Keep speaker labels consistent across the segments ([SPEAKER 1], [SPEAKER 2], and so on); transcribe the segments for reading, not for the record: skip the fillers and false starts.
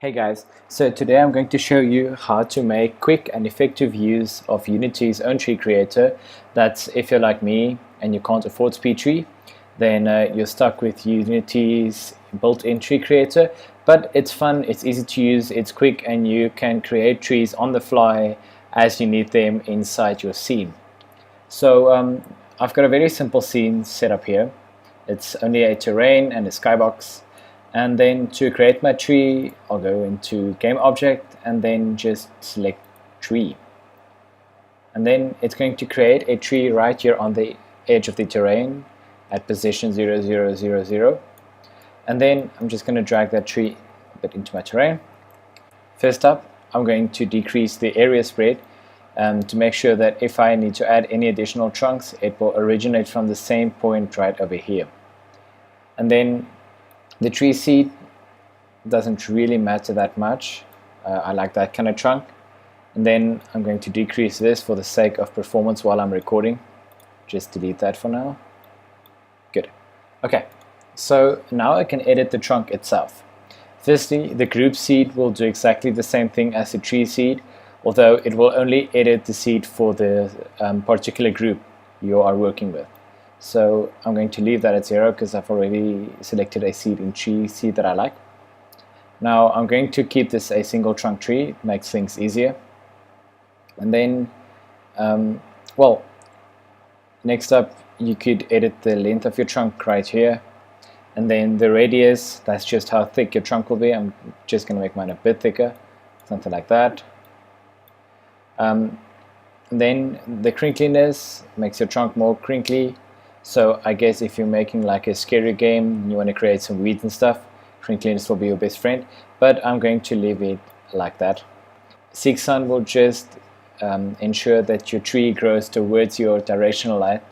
[SPEAKER 1] Hey guys, so today I'm going to show you how to make quick and effective use of Unity's own tree creator. That's if you're like me and you can't afford SpeedTree, then you're stuck with Unity's built-in tree creator. But it's fun, it's easy to use, it's quick, and you can create trees on the fly as you need them inside your scene. So I've got a very simple scene set up here. It's only a terrain and a skybox. And then to create my tree, I'll go into game object and then just select tree. And then it's going to create a tree right here on the edge of the terrain at position 0, 0, 0, 0. And then I'm just going to drag that tree a bit into my terrain. First up, I'm going to decrease the area spread to make sure that if I need to add any additional trunks, it will originate from the same point right over here. And then the tree seed doesn't really matter that much. I like that kind of trunk. And then I'm going to decrease this for the sake of performance while I'm recording. Just delete that for now. Good. Okay, so now I can edit the trunk itself. Firstly, the group seed will do exactly the same thing as the tree seed, although it will only edit the seed for the particular group you are working with. So I'm going to leave that at 0 because I've already selected a seed in tree seed that I like. Now I'm going to keep this a single trunk tree, it makes things easier. And then, next up you could edit the length of your trunk right here. And then the radius, that's just how thick your trunk will be. I'm just going to make mine a bit thicker, something like that. And then the crinkliness makes your trunk more crinkly. So I guess if you're making like a scary game and you want to create some weeds and stuff, crinkliness will be your best friend, but I'm going to leave it like that. Seek Sun will just ensure that your tree grows towards your directional light.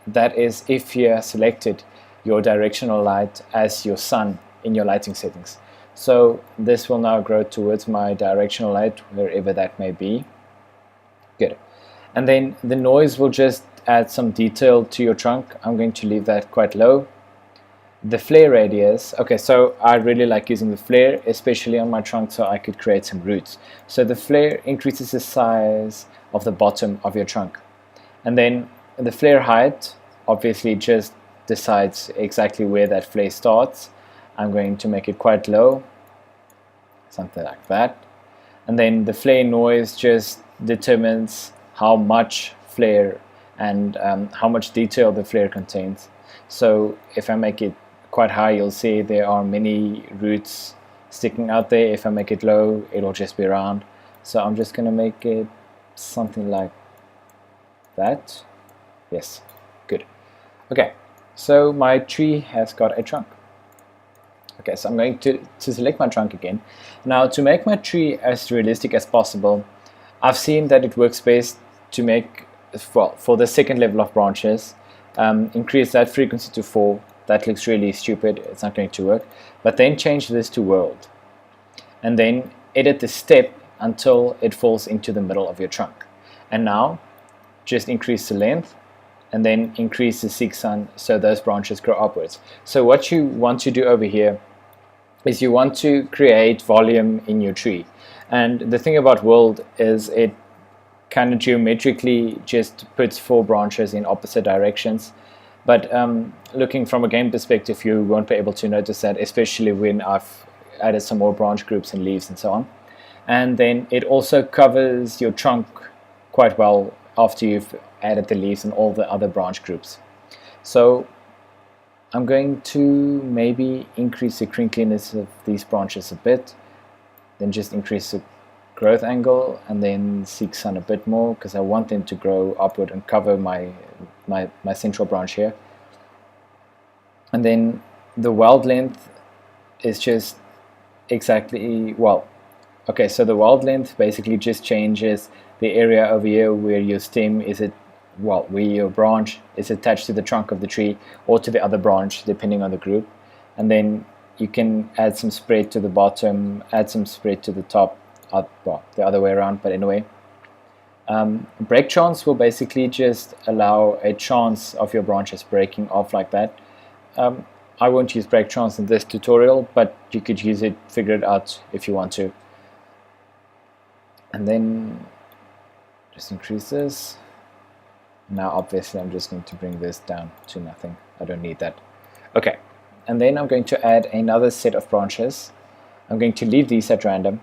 [SPEAKER 1] That is if you have selected your directional light as your sun in your lighting settings. So this will now grow towards my directional light, wherever that may be. Good. And then the noise will just add some detail to your trunk. I'm going to leave that quite low. The flare radius, okay, so I really like using the flare, especially on my trunk, so I could create some roots. So the flare increases the size of the bottom of your trunk. And then the flare height obviously just decides exactly where that flare starts. I'm going to make it quite low, something like that. And then the flare noise just determines how much flare and how much detail the flare contains. So if I make it quite high, you'll see there are many roots sticking out there. If I make it low, it'll just be round. So I'm just going to make it something like that. Yes, good. Okay, so my tree has got a trunk. Okay, so I'm going to select my trunk again. Now, to make my tree as realistic as possible, I've seen that it works best to make, for the second level of branches, increase that frequency to 4. That looks really stupid, it's not going to work. But then change this to world. And then edit the step until it falls into the middle of your trunk. And now, just increase the length, and then increase the Seek Sun so those branches grow upwards. So what you want to do over here is you want to create volume in your tree. And the thing about world is it kind of geometrically just puts 4 branches in opposite directions. But looking from a game perspective, you won't be able to notice that, especially when I've added some more branch groups and leaves and so on. And then it also covers your trunk quite well after you've added the leaves and all the other branch groups. So I'm going to maybe increase the crinkliness of these branches a bit, then just increase the growth angle, and then Seek Sun a bit more because I want them to grow upward and cover my central branch here. And then the weld length is just exactly, okay, so the weld length basically just changes the area over here where your stem is where your branch is attached to the trunk of the tree or to the other branch depending on the group. And then you can add some spread to the bottom, add some spread to the top, the other way around, but anyway. Break chance will basically just allow a chance of your branches breaking off like that. I won't use break chance in this tutorial, but you could use it, figure it out if you want to. And then just increase this. Now obviously I'm just going to bring this down to nothing. I don't need that. Okay, and then I'm going to add another set of branches. I'm going to leave these at random,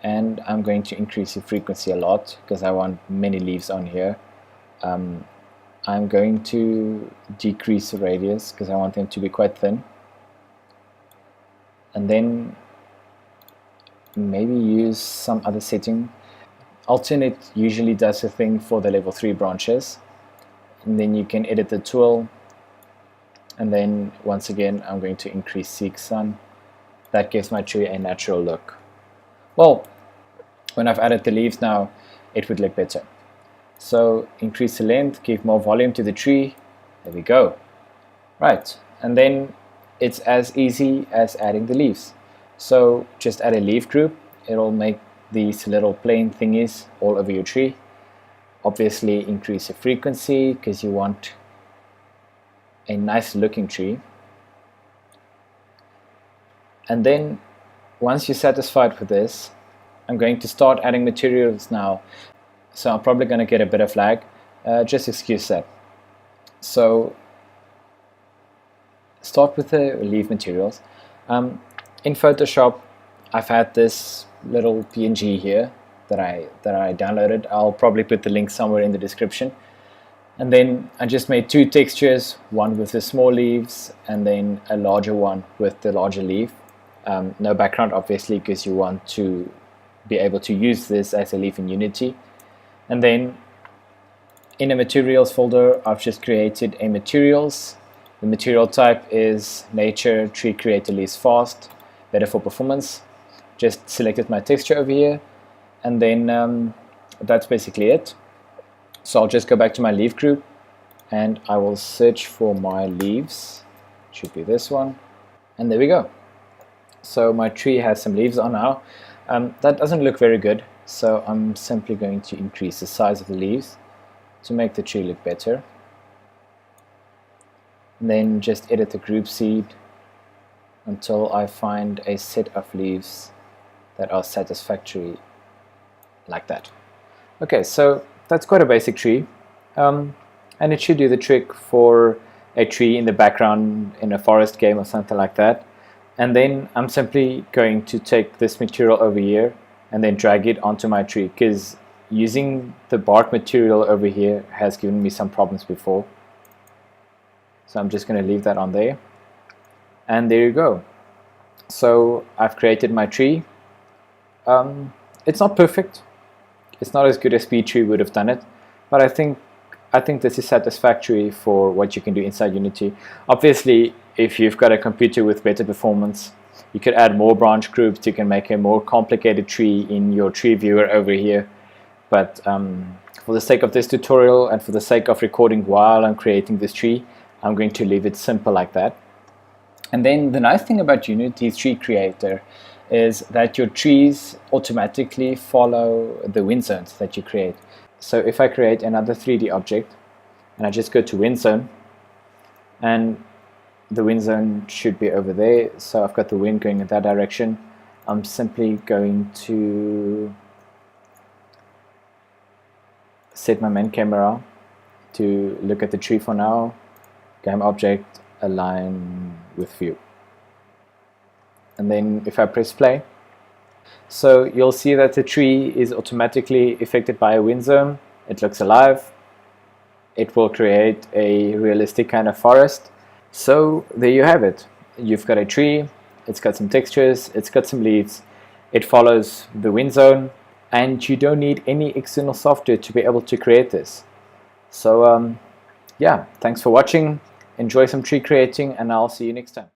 [SPEAKER 1] and I'm going to increase the frequency a lot because I want many leaves on here. I'm going to decrease the radius because I want them to be quite thin, and then maybe use some other setting. Alternate usually does a thing for the level 3 branches, and then you can edit the tool, and then once again I'm going to increase Seek Sun. That gives my tree a natural look. Well, when I've added the leaves now, it would look better. So increase the length, give more volume to the tree. There we go. Right, and then it's as easy as adding the leaves. So just add a leaf group. It'll make these little plain thingies all over your tree. Obviously increase the frequency because you want a nice looking tree. And then once you're satisfied with this, I'm going to start adding materials now. So I'm probably going to get a bit of lag, just excuse that. So start with the leaf materials. In Photoshop, I've had this little PNG here that I downloaded. I'll probably put the link somewhere in the description. And then I just made 2 textures, one with the small leaves and then a larger one with the larger leaf. No background obviously, because you want to be able to use this as a leaf in Unity. And then in a materials folder, I've just created a materials. The material type is nature, tree creator leaves fast, better for performance. Just selected my texture over here, and then that's basically it. So I'll just go back to my leaf group and I will search for my leaves. Should be this one, and there we go. So my tree has some leaves on now. That doesn't look very good, so I'm simply going to increase the size of the leaves to make the tree look better. And then just edit the group seed until I find a set of leaves that are satisfactory, like that. Okay, so that's quite a basic tree, and it should do the trick for a tree in the background in a forest game or something like that. And then I'm simply going to take this material over here and then drag it onto my tree, because using the bark material over here has given me some problems before. So I'm just going to leave that on there, and there you go. So I've created my tree. It's not perfect. It's not as good as Speed Tree would have done it, but I think this is satisfactory for what you can do inside Unity. Obviously, if you've got a computer with better performance, you could add more branch groups. You can make a more complicated tree in your tree viewer over here. But for the sake of this tutorial and for the sake of recording while I'm creating this tree, I'm going to leave it simple like that. And then the nice thing about Unity's tree creator is that your trees automatically follow the wind zones that you create. So if I create another 3D object and I just go to wind zone, and the wind zone should be over there, so I've got the wind going in that direction, I'm simply going to set my main camera to look at the tree for now, game object, align with view. And then if I press play, so you'll see that the tree is automatically affected by a wind zone. It looks alive. It will create a realistic kind of forest. So there you have it. You've got a tree, it's got some textures, it's got some leaves, it follows the wind zone, and you don't need any external software to be able to create this. So yeah, thanks for watching. Enjoy some tree creating, and I'll see you next time.